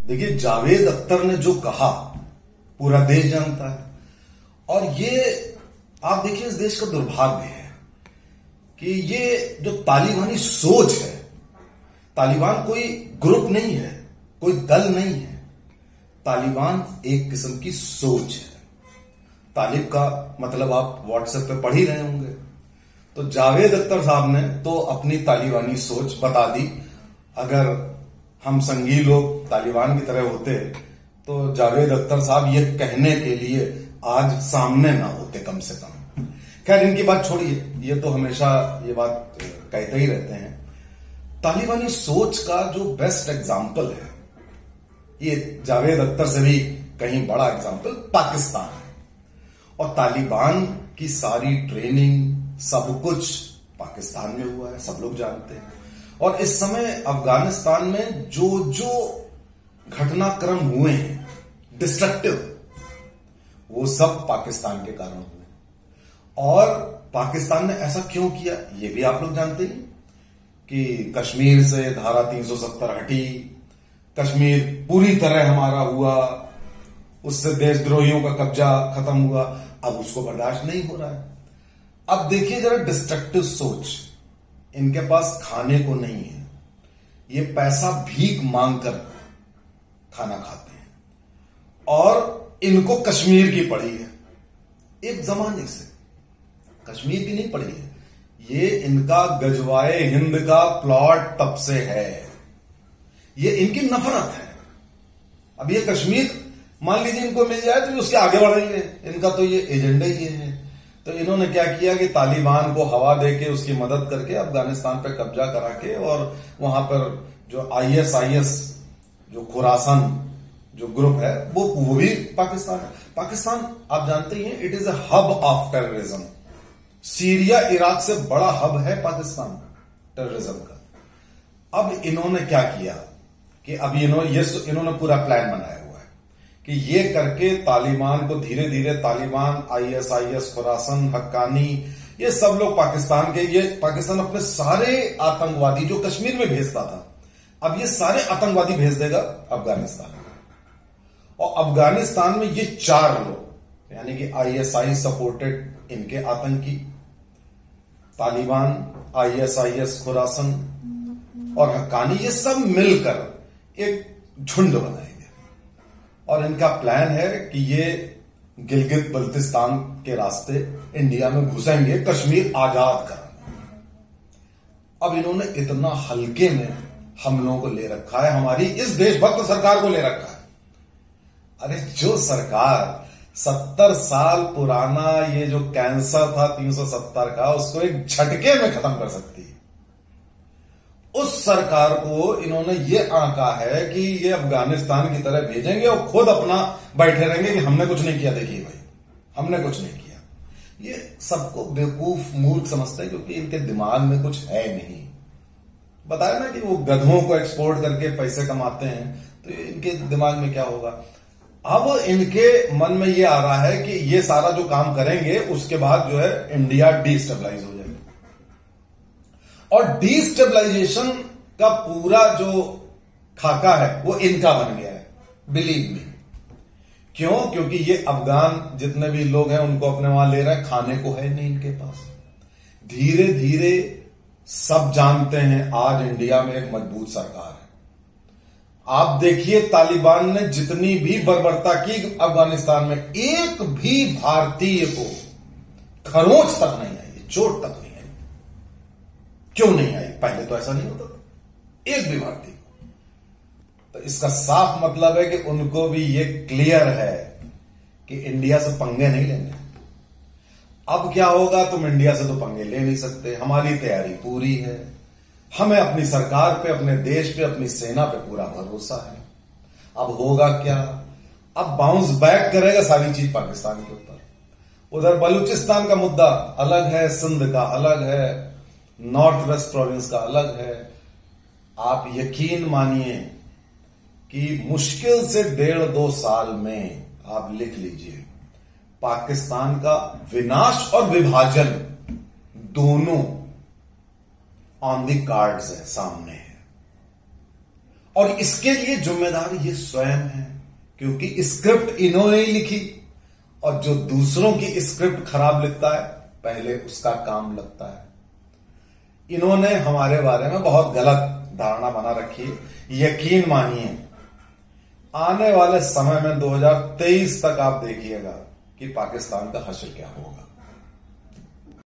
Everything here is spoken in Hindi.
देखिए, जावेद अख्तर ने जो कहा पूरा देश जानता है। और ये आप देखिए, इस देश का दुर्भाग्य है कि ये जो तालिबानी सोच है, तालिबान कोई ग्रुप नहीं है, कोई दल नहीं है, तालिबान एक किस्म की सोच है। तालिब का मतलब आप व्हाट्सएप पे पढ़ ही रहे होंगे। तो जावेद अख्तर साहब ने तो अपनी तालिबानी सोच बता दी। अगर हम संगी लोग तालिबान की तरह होते तो जावेद अख्तर साहब ये कहने के लिए आज सामने ना होते कम से कम। खैर, इनकी बात छोड़िए, ये तो हमेशा ये बात कहते ही रहते हैं। तालिबानी सोच का जो बेस्ट एग्जाम्पल है, ये जावेद अख्तर से भी कहीं बड़ा एग्जाम्पल पाकिस्तान है। और तालिबान की सारी ट्रेनिंग सब कुछ पाकिस्तान में हुआ है, सब लोग जानते हैं। और इस समय अफगानिस्तान में जो जो घटनाक्रम हुए हैं डिस्ट्रक्टिव, वो सब पाकिस्तान के कारण हुए। और पाकिस्तान ने ऐसा क्यों किया, ये भी आप लोग जानते हैं कि कश्मीर से धारा 370 हटी, कश्मीर पूरी तरह हमारा हुआ, उससे देशद्रोहियों का कब्जा खत्म हुआ। अब उसको बर्दाश्त नहीं हो रहा है। अब देखिए जरा डिस्ट्रक्टिव सोच, इनके पास खाने को नहीं है, ये पैसा भीख मांगकर खाना खाते हैं। और इनको कश्मीर की पड़ी है, एक जमाने से कश्मीर की नहीं पड़ी है, ये इनका गजवाए हिंद का प्लॉट तब से है, ये इनकी नफरत है। अब ये कश्मीर मान लीजिए इनको मिल जाए तो उसके आगे बढ़ेंगे, इनका तो ये एजेंडा ही है। तो इन्होंने क्या किया कि तालिबान को हवा देके उसकी मदद करके अफगानिस्तान पे कब्जा करा के, और वहां पर जो आईएसआईएस जो खुरासान जो ग्रुप है वो भी पाकिस्तान है। पाकिस्तान आप जानते ही हैं, it is a hub of terrorism. Syria Iraq से बड़ा हब है पाकिस्तान टेररिज्म का। अब इन्होंने क्या किया कि अब इन्होंने पूरा प्लान बनाया हुआ है कि ये करके तालिबान को धीरे धीरे, तालिबान, आईएसआईएस, खुरासान, हक्कानी, ये सब लोग पाकिस्तान के, ये पाकिस्तान अपने सारे आतंकवादी जो कश्मीर में भेजता था, अब ये सारे आतंकवादी भेज देगा अफगानिस्तान में। और अफगानिस्तान में ये 4 लोग यानी कि आईएसआई सपोर्टेड इनके आतंकी, तालिबान, आईएसआईएस, खुरासान और हक्कानी, ये सब मिलकर एक झुंड बनाएंगे। और इनका प्लान है कि ये गिलगित बल्तिस्तान के रास्ते इंडिया में घुसेंगे, कश्मीर आजाद कराएंगे। अब इन्होंने इतना हल्के में हम लोगों को ले रखा है, हमारी इस देशभक्त सरकार को ले रखा है। अरे जो सरकार 70 साल पुराना ये जो कैंसर था 370 का, उसको एक झटके में खत्म कर सकती है, उस सरकार को इन्होंने ये आंका है कि ये अफगानिस्तान की तरह भेजेंगे और खुद अपना बैठे रहेंगे कि हमने कुछ नहीं किया, देखिए भाई हमने कुछ नहीं किया। ये सबको बेवकूफ मूर्ख समझते हैं क्योंकि इनके दिमाग में कुछ है नहीं। बताया ना कि वो गधों को एक्सपोर्ट करके पैसे कमाते हैं, तो इनके दिमाग में क्या होगा। अब इनके मन में ये आ रहा है कि ये सारा जो काम करेंगे उसके बाद जो है इंडिया डिस्टेबलाइज हो जाएगा। और डिस्टेबलाइजेशन का पूरा जो खाका है वो इनका बन गया है, बिलीव मी। क्यों? क्योंकि ये अफगान जितने भी लोग हैं उनको अपने वहां ले रहे हैं, खाने को है नहीं इनके पास। धीरे धीरे सब जानते हैं आज इंडिया में एक मजबूत सरकार है। आप देखिए तालिबान ने जितनी भी बर्बरता की अफगानिस्तान में, एक भी भारतीय को खरोंच तक नहीं आई, चोट तक नहीं आई। क्यों नहीं आई? पहले तो ऐसा नहीं होता था, एक भी भारतीय को। तो इसका साफ मतलब है कि उनको भी ये क्लियर है कि इंडिया से पंगे नहीं लेंगे। अब क्या होगा, तुम इंडिया से तो पंगे ले नहीं सकते, हमारी तैयारी पूरी है, हमें अपनी सरकार पे, अपने देश पे, अपनी सेना पे पूरा भरोसा है। अब होगा क्या, अब बाउंस बैक करेगा सारी चीज पाकिस्तान के ऊपर। उधर बलूचिस्तान का मुद्दा अलग है, सिंध का अलग है, नॉर्थ वेस्ट प्रोविंस का अलग है। आप यकीन मानिए कि मुश्किल से 1.5-2 साल में आप लिख लीजिए, पाकिस्तान का विनाश और विभाजन दोनों ऑन द कार्ड्स है, सामने है। और इसके लिए जिम्मेदार ये स्वयं है, क्योंकि स्क्रिप्ट इन्होंने ही लिखी, और जो दूसरों की स्क्रिप्ट खराब लिखता है पहले उसका काम लगता है। इन्होंने हमारे बारे में बहुत गलत धारणा बना रखी है। यकीन मानिए आने वाले समय में 2023 तक आप देखिएगा कि पाकिस्तान का हश्र क्या होगा।